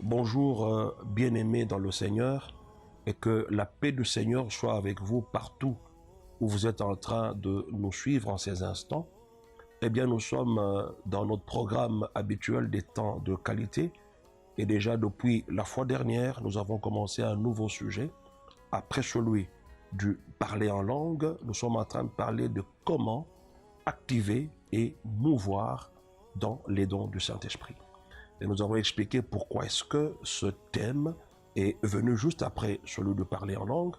Bonjour, bien-aimés dans le Seigneur, et que la paix du Seigneur soit avec vous partout où vous êtes en train de nous suivre en ces instants. Eh bien, nous sommes dans notre programme habituel des temps de qualité, et déjà depuis la fois dernière, nous avons commencé un nouveau sujet. Après celui du parler en langue, nous sommes en train de parler de comment activer et mouvoir dans les dons du Saint-Esprit. Et nous avons expliqué pourquoi est-ce que ce thème est venu juste après celui de parler en langue,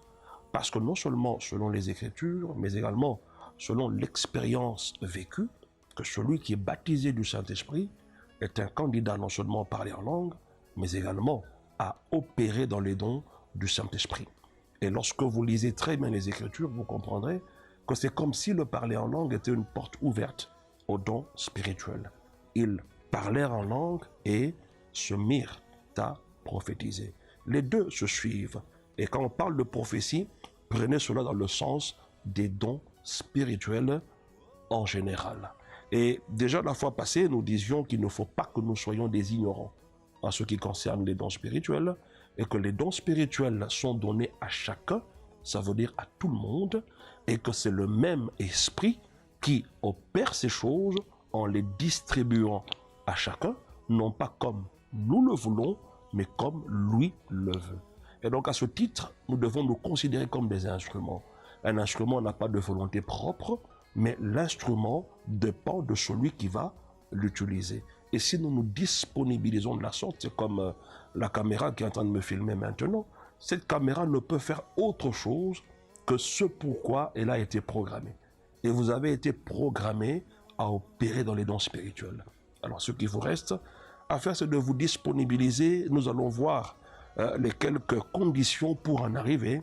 parce que non seulement selon les Écritures, mais également selon l'expérience vécue, que celui qui est baptisé du Saint-Esprit est un candidat non seulement à parler en langue, mais également à opérer dans les dons du Saint-Esprit. Et lorsque vous lisez très bien les Écritures, vous comprendrez que c'est comme si le parler en langue était une porte ouverte aux dons spirituels. Ils parlèrent en langue et se mirent à prophétiser. Les deux se suivent. Et quand on parle de prophétie, prenez cela dans le sens des dons spirituels en général. Et déjà la fois passée, nous disions qu'il ne faut pas que nous soyons des ignorants en ce qui concerne les dons spirituels, et que les dons spirituels sont donnés à chacun, ça veut dire à tout le monde, et que c'est le même esprit qui opère ces choses en les distribuant à chacun, non pas comme nous le voulons, mais comme lui le veut. Et donc à ce titre, nous devons nous considérer comme des instruments. Un instrument n'a pas de volonté propre, mais l'instrument dépend de celui qui va l'utiliser. Et si nous nous disponibilisons de la sorte, c'est comme la caméra qui est en train de me filmer maintenant, cette caméra ne peut faire autre chose que ce pourquoi elle a été programmée. Et vous avez été programmé à opérer dans les dons spirituels. Alors ce qui vous reste à faire, c'est de vous disponibiliser. Nous allons voir les quelques conditions pour en arriver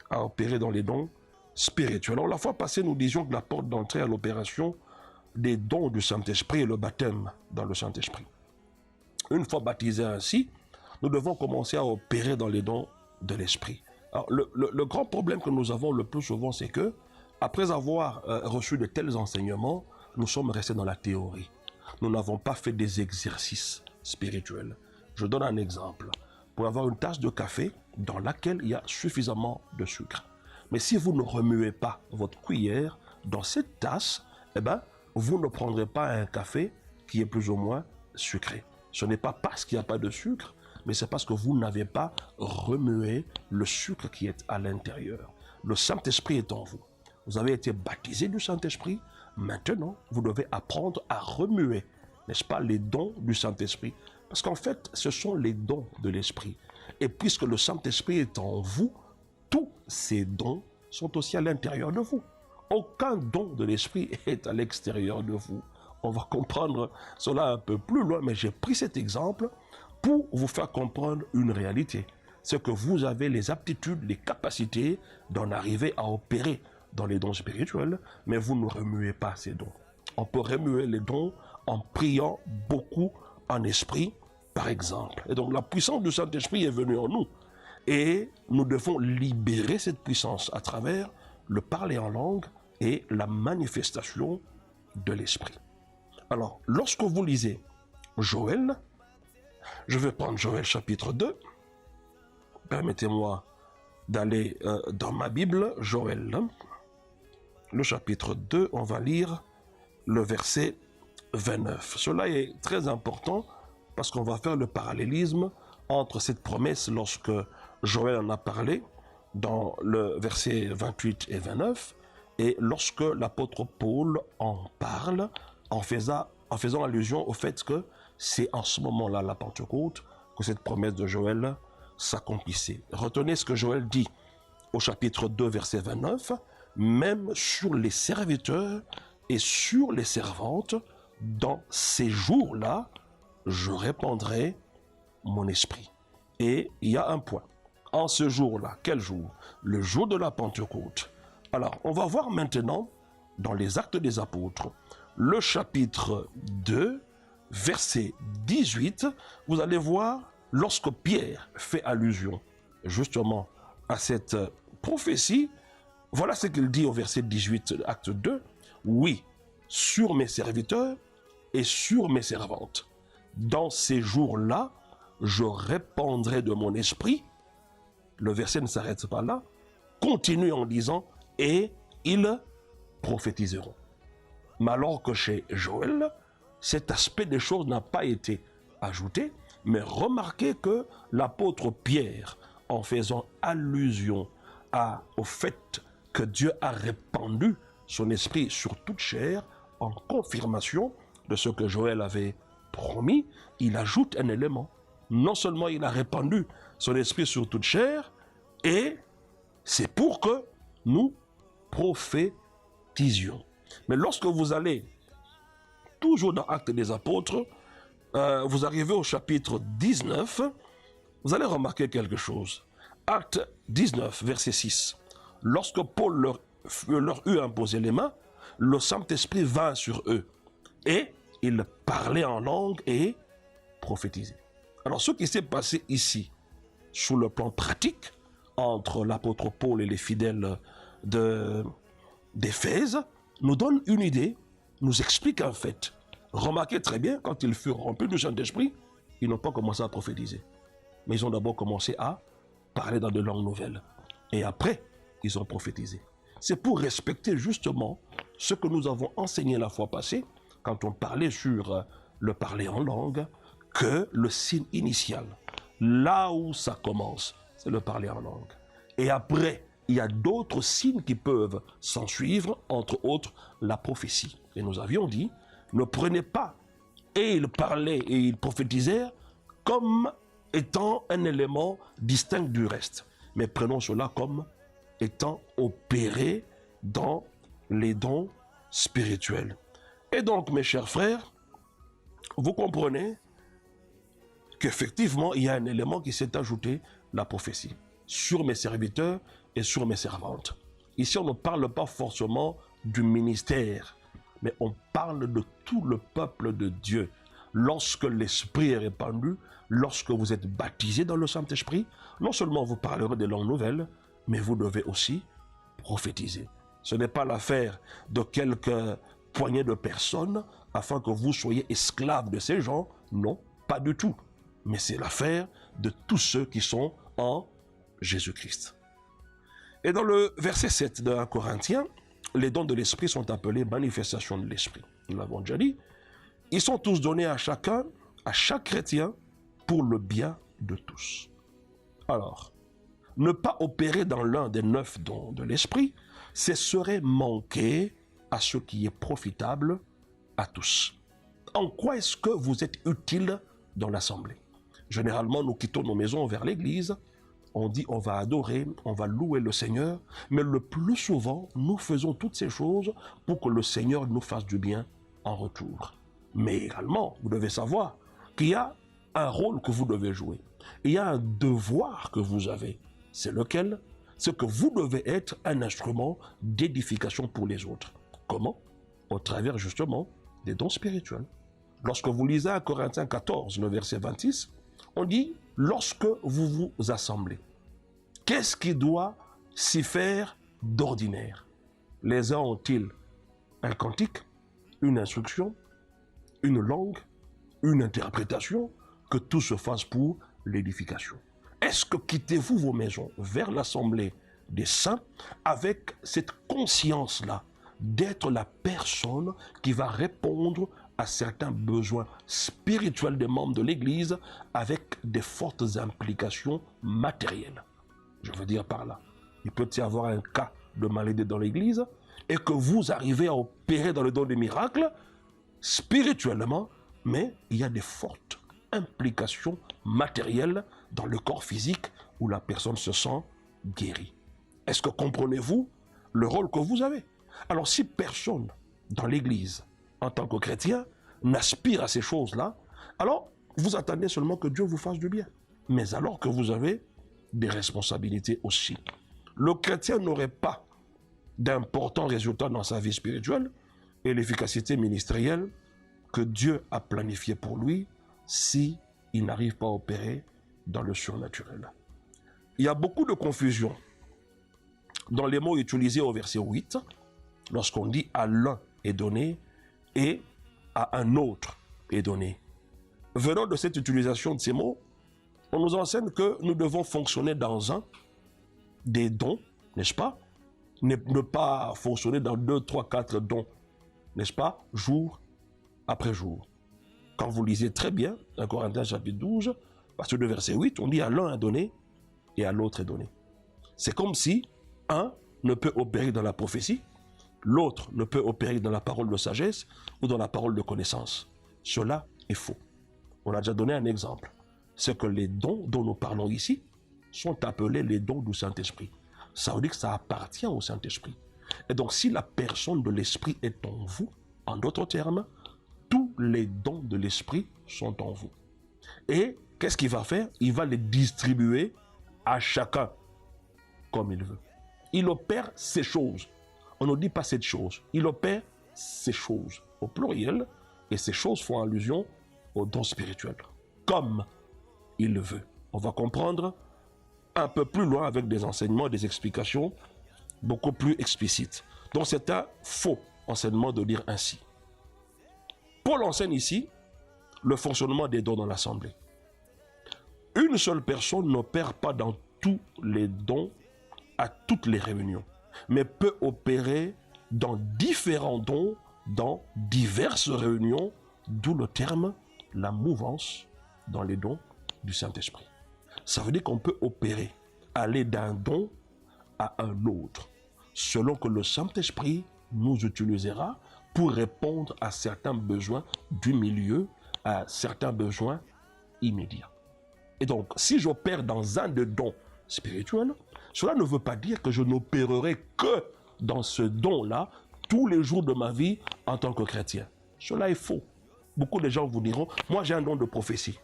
à opérer dans les dons spirituels. Alors la fois passée, nous disions que la porte d'entrée à l'opération des dons du Saint-Esprit est le baptême dans le Saint-Esprit. Une fois baptisés ainsi, nous devons commencer à opérer dans les dons de l'Esprit. Alors le grand problème que nous avons le plus souvent, c'est que après avoir reçu de tels enseignements, nous sommes restés dans la théorie. Nous n'avons pas fait des exercices spirituels. Je donne un exemple. Pour avoir une tasse de café dans laquelle il y a suffisamment de sucre. Mais si vous ne remuez pas votre cuillère dans cette tasse, eh ben, vous ne prendrez pas un café qui est plus ou moins sucré. Ce n'est pas parce qu'il n'y a pas de sucre, mais c'est parce que vous n'avez pas remué le sucre qui est à l'intérieur. Le Saint-Esprit est en vous. Vous avez été baptisé du Saint-Esprit. Maintenant, vous devez apprendre à remuer, n'est-ce pas, les dons du Saint-Esprit. Parce qu'en fait, ce sont les dons de l'Esprit. Et puisque le Saint-Esprit est en vous, tous ces dons sont aussi à l'intérieur de vous. Aucun don de l'Esprit est à l'extérieur de vous. On va comprendre cela un peu plus loin, mais j'ai pris cet exemple pour vous faire comprendre une réalité. C'est que vous avez les aptitudes, les capacités d'en arriver à opérer dans les dons spirituels, mais vous ne remuez pas ces dons. On peut remuer les dons en priant beaucoup en esprit, par exemple. Et donc la puissance du Saint-Esprit est venue en nous. Et nous devons libérer cette puissance à travers le parler en langue et la manifestation de l'Esprit. Alors, lorsque vous lisez Joël, je vais prendre Joël chapitre 2. Permettez-moi d'aller dans ma Bible, Joël, le chapitre 2, on va lire le verset 29. Cela est très important parce qu'on va faire le parallélisme entre cette promesse lorsque Joël en a parlé dans le verset 28 et 29 et lorsque l'apôtre Paul en parle en faisant allusion au fait que c'est en ce moment-là, la Pentecôte, que cette promesse de Joël s'accomplissait. Retenez ce que Joël dit au chapitre 2, verset 29, « Même sur les serviteurs et sur les servantes, dans ces jours-là, je répandrai mon esprit. » Et il y a un point. En ce jour-là, quel jour? Le jour de la Pentecôte. Alors, on va voir maintenant, dans les Actes des Apôtres, le chapitre 2, verset 18, vous allez voir, lorsque Pierre fait allusion justement à cette prophétie, voilà ce qu'il dit au verset 18, acte 2, « Oui, sur mes serviteurs et sur mes servantes, dans ces jours-là, je répandrai de mon esprit. Le verset ne s'arrête pas là. Continue en disant, et ils prophétiseront. Mais alors que chez Joël, cet aspect des choses n'a pas été ajouté, mais remarquez que l'apôtre Pierre, en faisant allusion au fait que Dieu a répandu son esprit sur toute chair, en confirmation de ce que Joël avait promis, il ajoute un élément. Non seulement il a répandu son esprit sur toute chair, et c'est pour que nous prophétisions. Mais lorsque vous allez toujours dans Actes des Apôtres, vous arrivez au chapitre 19, vous allez remarquer quelque chose. Acte 19, verset 6. Lorsque Paul leur eut imposé les mains, le Saint-Esprit vint sur eux et ils parlaient en langue et prophétisaient. Alors ce qui s'est passé ici, sous le plan pratique, entre l'apôtre Paul et les fidèles d'Éphèse, nous donne une idée, nous explique un fait. Remarquez très bien, quand ils furent remplis du Saint-Esprit, ils n'ont pas commencé à prophétiser. Mais ils ont d'abord commencé à parler dans de langues nouvelles. Et après, ils ont prophétisé. C'est pour respecter justement ce que nous avons enseigné la fois passée, quand on parlait sur le parler en langue, que le signe initial, là où ça commence, c'est le parler en langue. Et après, il y a d'autres signes qui peuvent s'en suivre, entre autres la prophétie. Et nous avions dit, ne prenez pas, et ils parlaient et ils prophétisèrent, comme étant un élément distinct du reste. Mais prenons cela comme étant opéré dans les dons spirituels. Et donc, mes chers frères, vous comprenez qu'effectivement, il y a un élément qui s'est ajouté, la prophétie, sur mes serviteurs et sur mes servantes. Ici, on ne parle pas forcément du ministère, mais on parle de tout le peuple de Dieu. Lorsque l'Esprit est répandu, lorsque vous êtes baptisés dans le Saint-Esprit, non seulement vous parlerez des langues nouvelles, mais vous devez aussi prophétiser. Ce n'est pas l'affaire de quelques poignées de personnes afin que vous soyez esclaves de ces gens. Non, pas du tout. Mais c'est l'affaire de tous ceux qui sont en Jésus-Christ. Et dans le verset 7 de 1 Corinthiens, les dons de l'Esprit sont appelés manifestations de l'Esprit. Nous l'avons déjà dit. Ils sont tous donnés à chacun, à chaque chrétien, pour le bien de tous. Alors, ne pas opérer dans l'un des 9 dons de l'Esprit, ce serait manquer à ce qui est profitable à tous. En quoi est-ce que vous êtes utile dans l'assemblée? Généralement, nous quittons nos maisons vers l'église, on dit on va adorer, on va louer le Seigneur, mais le plus souvent, nous faisons toutes ces choses pour que le Seigneur nous fasse du bien en retour. Mais également, vous devez savoir qu'il y a un rôle que vous devez jouer. Il y a un devoir que vous avez. C'est lequel? C'est que vous devez être un instrument d'édification pour les autres. Comment? Au travers justement des dons spirituels. Lorsque vous lisez à Corinthiens 14, le verset 26, on dit, lorsque vous vous assemblez, qu'est-ce qui doit s'y faire d'ordinaire? Les uns ont-ils un cantique, une instruction, une langue, une interprétation, que tout se fasse pour l'édification? Est-ce que quittez-vous vos maisons vers l'assemblée des saints avec cette conscience-là d'être la personne qui va répondre à certains besoins spirituels des membres de l'Église avec des fortes implications matérielles? Je veux dire par là, il peut y avoir un cas de maladie dans l'Église et que vous arrivez à opérer dans le don des miracles spirituellement, mais il y a des fortes implications matérielles dans le corps physique où la personne se sent guérie. Est-ce que comprenez-vous le rôle que vous avez? Alors si personne dans l'Église, en tant que chrétien, n'aspire à ces choses-là, alors vous attendez seulement que Dieu vous fasse du bien. Mais alors que vous avez des responsabilités aussi. Le chrétien n'aurait pas d'importants résultats dans sa vie spirituelle et l'efficacité ministérielle que Dieu a planifiée pour lui si il n'arrive pas à opérer dans le surnaturel. Il y a beaucoup de confusion dans les mots utilisés au verset 8, lorsqu'on dit à l'un est donné et à un autre est donné. Venant de cette utilisation de ces mots, On nous enseigne que nous devons fonctionner dans un des dons, n'est-ce pas? Ne pas fonctionner dans 2, 3, 4 dons, n'est-ce pas? Jour après jour. Quand vous lisez très bien, 1 Corinthiens chapitre 12, à partir de verset 8, on dit à l'un est donné et à l'autre est donné. C'est comme si un ne peut opérer dans la prophétie, l'autre ne peut opérer dans la parole de sagesse ou dans la parole de connaissance. Cela est faux. On a déjà donné un exemple. C'est que les dons dont nous parlons ici sont appelés les dons du Saint-Esprit. Ça veut dire que ça appartient au Saint-Esprit. Et donc si la personne de l'Esprit est en vous, en d'autres termes, tous les dons de l'Esprit sont en vous. Et qu'est-ce qu'il va faire? Il va les distribuer à chacun comme il veut. Il opère ces choses. On ne dit pas cette chose. Il opère ces choses au pluriel et ces choses font allusion aux dons spirituels. Comme il le veut. On va comprendre un peu plus loin avec des enseignements, des explications beaucoup plus explicites. Donc c'est un faux enseignement de dire ainsi. Paul enseigne ici le fonctionnement des dons dans l'assemblée. Une seule personne n'opère pas dans tous les dons à toutes les réunions, mais peut opérer dans différents dons, dans diverses réunions, d'où le terme la mouvance dans les dons du Saint-Esprit. Ça veut dire qu'on peut opérer, aller d'un don à un autre, selon que le Saint-Esprit nous utilisera pour répondre à certains besoins du milieu, à certains besoins immédiats. Et donc, si j'opère dans un des dons spirituels, cela ne veut pas dire que je n'opérerai que dans ce don-là tous les jours de ma vie en tant que chrétien. Cela est faux. Beaucoup de gens vous diront, moi j'ai un don de prophétie.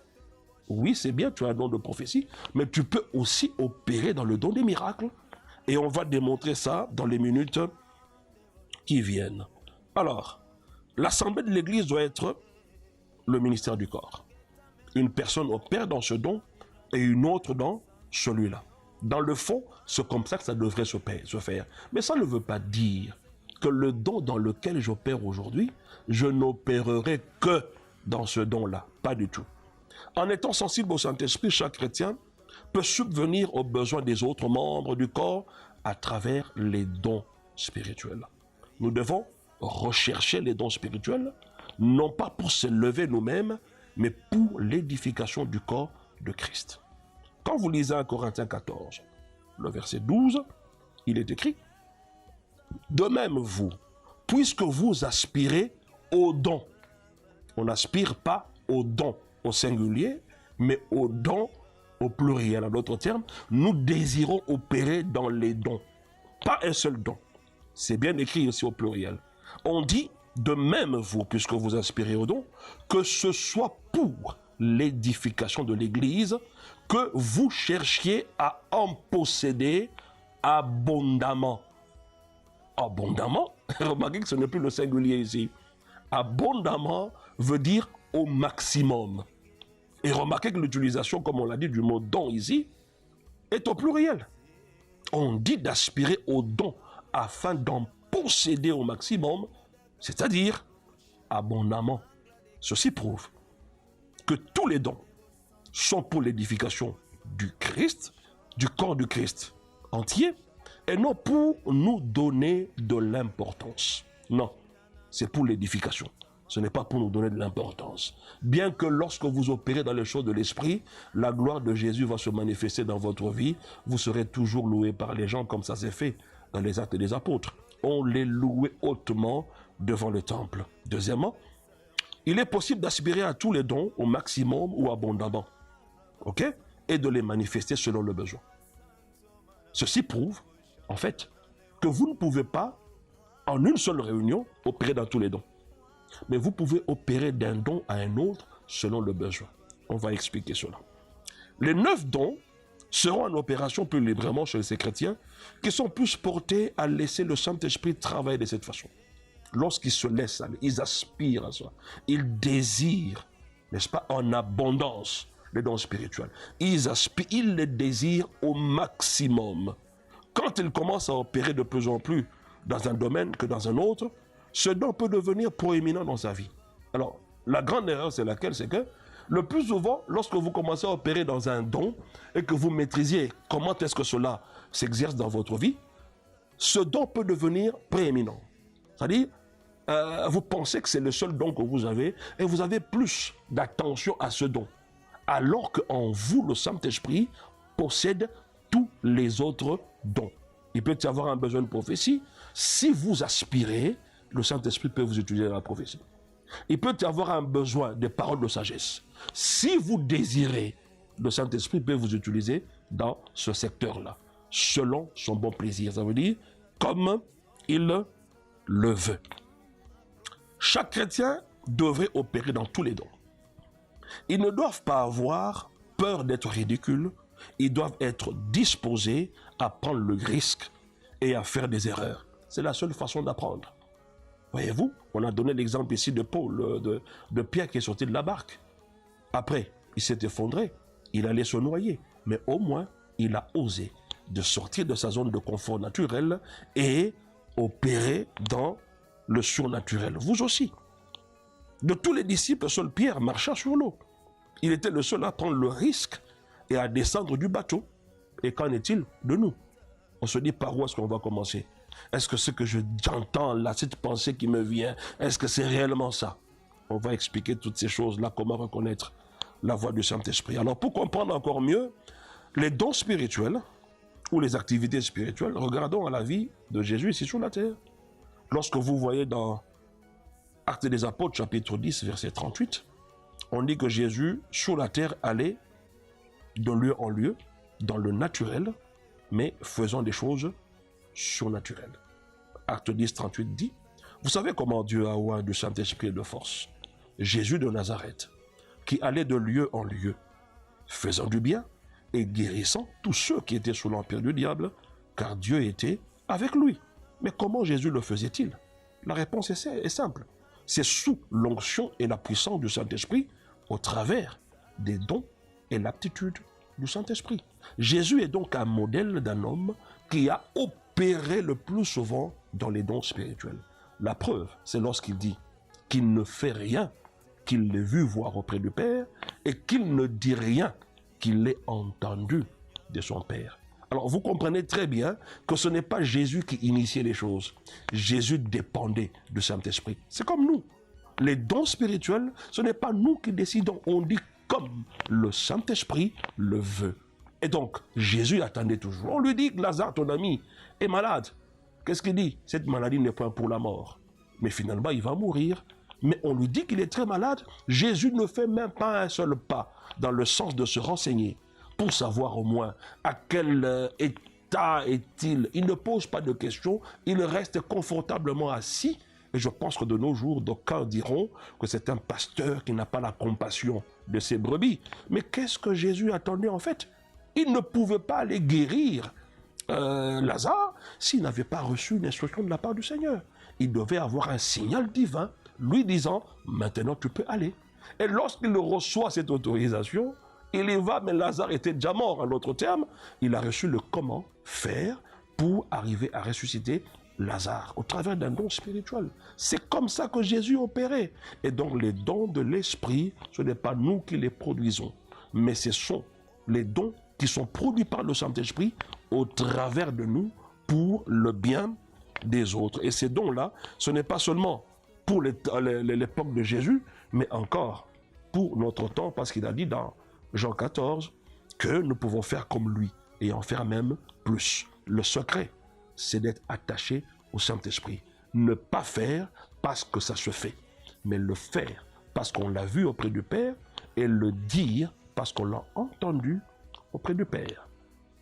Oui, c'est bien, tu as un don de prophétie, mais tu peux aussi opérer dans le don des miracles. Et on va démontrer ça dans les minutes qui viennent. Alors, l'assemblée de l'Église doit être le ministère du corps. Une personne opère dans ce don et une autre dans celui-là. Dans le fond, c'est comme ça que ça devrait se faire. Mais ça ne veut pas dire que le don dans lequel j'opère aujourd'hui, je n'opérerai que dans ce don-là. Pas du tout. En étant sensible au Saint-Esprit, chaque chrétien peut subvenir aux besoins des autres membres du corps à travers les dons spirituels. Nous devons rechercher les dons spirituels, non pas pour s'élever nous-mêmes, mais pour l'édification du corps de Christ. Quand vous lisez 1 Corinthiens 14, le verset 12, il est écrit « De même vous, puisque vous aspirez aux dons », on n'aspire pas aux dons au singulier, mais aux dons au pluriel. En d'autres termes, nous désirons opérer dans les dons. Pas un seul don. C'est bien écrit aussi au pluriel. On dit, de même vous, puisque vous aspirez aux dons, que ce soit pour l'édification de l'Église, que vous cherchiez à en posséder abondamment. Abondamment? Remarquez que ce n'est plus le singulier ici. Abondamment veut dire au maximum. Et remarquez que l'utilisation, comme on l'a dit, du mot don ici, est au pluriel. On dit d'aspirer au don afin d'en posséder au maximum, c'est-à-dire abondamment. Ceci prouve que tous les dons sont pour l'édification du Christ, du corps du Christ entier, et non pour nous donner de l'importance. Non, c'est pour l'édification. Ce n'est pas pour nous donner de l'importance. Bien que lorsque vous opérez dans les choses de l'esprit, la gloire de Jésus va se manifester dans votre vie. Vous serez toujours loué par les gens comme ça s'est fait dans les actes des apôtres. On les louait hautement devant le temple. Deuxièmement, il est possible d'aspirer à tous les dons au maximum ou abondamment. OK? Et de les manifester selon le besoin. Ceci prouve, en fait, que vous ne pouvez pas, en une seule réunion, opérer dans tous les dons. Mais vous pouvez opérer d'un don à un autre selon le besoin. On va expliquer cela. Les 9 dons seront en opération plus librement chez ces chrétiens qui sont plus portés à laisser le Saint-Esprit travailler de cette façon. Lorsqu'ils se laissent aller, ils aspirent à ça. Ils désirent, n'est-ce pas, en abondance les dons spirituels. Ils aspirent, ils les désirent au maximum. Quand ils commencent à opérer de plus en plus dans un domaine que dans un autre, ce don peut devenir proéminent dans sa vie. Alors, la grande erreur, c'est laquelle? C'est que, quand on opère dans un domaine, on opère dans un domaine, on Le plus souvent, lorsque vous commencez à opérer dans un don et que vous maîtrisiez comment est-ce que cela s'exerce dans votre vie, ce don peut devenir prééminent. C'est-à-dire, vous pensez que c'est le seul don que vous avez et vous avez plus d'attention à ce don. Alors qu'en vous, le Saint-Esprit possède tous les autres dons. Il peut y avoir un besoin de prophétie. Si vous aspirez, le Saint-Esprit peut vous utiliser dans la prophétie. Il peut y avoir un besoin de paroles de sagesse. Si vous désirez, le Saint-Esprit peut vous utiliser dans ce secteur-là, selon son bon plaisir. Ça veut dire comme il le veut. Chaque chrétien devrait opérer dans tous les dons. Ils ne doivent pas avoir peur d'être ridicules. Ils doivent être disposés à prendre le risque et à faire des erreurs. C'est la seule façon d'apprendre. Voyez-vous, on a donné l'exemple ici de Paul, de Pierre qui est sorti de la barque. Après, il s'est effondré, il allait se noyer. Mais au moins, il a osé de sortir de sa zone de confort naturel et opérer dans le surnaturel. Vous aussi. De tous les disciples, seul Pierre marcha sur l'eau. Il était le seul à prendre le risque et à descendre du bateau. Et qu'en est-il de nous? On se dit par où est-ce qu'on va commencer? Est-ce que ce que j'entends là, cette pensée qui me vient, est-ce que c'est réellement ça? On va expliquer toutes ces choses-là, comment reconnaître la voix du Saint-Esprit. Alors pour comprendre encore mieux les dons spirituels ou les activités spirituelles, regardons à la vie de Jésus ici sur la terre. Lorsque vous voyez dans Actes des Apôtres, chapitre 10, verset 38, on dit que Jésus, sur la terre, allait de lieu en lieu, dans le naturel, mais faisant des choses surnaturelles. Acte 10, 38 dit, vous savez comment Dieu a oint du Saint-Esprit et de force Jésus de Nazareth, qui allait de lieu en lieu, faisant du bien et guérissant tous ceux qui étaient sous l'empire du diable, car Dieu était avec lui. Mais comment Jésus le faisait-il? La réponse est simple. C'est sous l'onction et la puissance du Saint-Esprit, au travers des dons et l'aptitude du Saint-Esprit. Jésus est donc un modèle d'un homme qui a opéré le plus souvent dans les dons spirituels. La preuve, c'est lorsqu'il dit qu'il ne fait rien qu'il l'ait vu voir auprès du Père et qu'il ne dit rien qu'il l'ait entendu de son Père. Alors vous comprenez très bien que ce n'est pas Jésus qui initiait les choses. Jésus dépendait du Saint-Esprit. C'est comme nous. Les dons spirituels, ce n'est pas nous qui décidons. On dit comme le Saint-Esprit le veut. Et donc, Jésus attendait toujours. On lui dit que Lazare, ton ami, est malade. Qu'est-ce qu'il dit? Cette maladie n'est point pour la mort. Mais finalement, il va mourir. Mais on lui dit qu'il est très malade. Jésus ne fait même pas un seul pas dans le sens de se renseigner pour savoir au moins à quel état est-il. Il ne pose pas de questions. Il reste confortablement assis. Et je pense que de nos jours, d'aucuns diront que c'est un pasteur qui n'a pas la compassion de ses brebis. Mais qu'est-ce que Jésus attendait en fait? Il ne pouvait pas aller guérir Lazare s'il n'avait pas reçu une instruction de la part du Seigneur. Il devait avoir un signal divin lui disant « Maintenant tu peux aller ». Et lorsqu'il reçoit cette autorisation, il y va, mais Lazare était déjà mort. En d'autres termes, il a reçu le comment faire pour arriver à ressusciter Lazare au travers d'un don spirituel. C'est comme ça que Jésus opérait. Et donc les dons de l'Esprit, ce n'est pas nous qui les produisons, mais ce sont les dons qui sont produits par le Saint-Esprit au travers de nous pour le bien des autres. Et ces dons-là, ce n'est pas seulement pour l'époque de Jésus, mais encore pour notre temps, parce qu'il a dit dans Jean 14 que nous pouvons faire comme lui et en faire même plus. Le secret, c'est d'être attaché au Saint-Esprit. Ne pas faire parce que ça se fait, mais le faire parce qu'on l'a vu auprès du Père et le dire parce qu'on l'a entendu auprès du Père.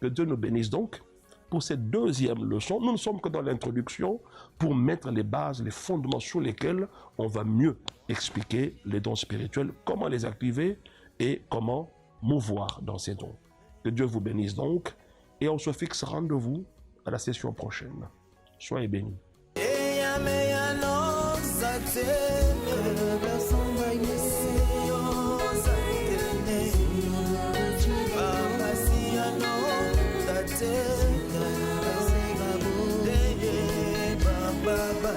Que Dieu nous bénisse donc pour cette deuxième leçon. Nous ne sommes que dans l'introduction pour mettre les bases, les fondements sur lesquels on va mieux expliquer les dons spirituels, comment les activer et comment mouvoir dans ces dons. Que Dieu vous bénisse donc et on se fixe rendez-vous à la session prochaine. Soyez bénis. Baba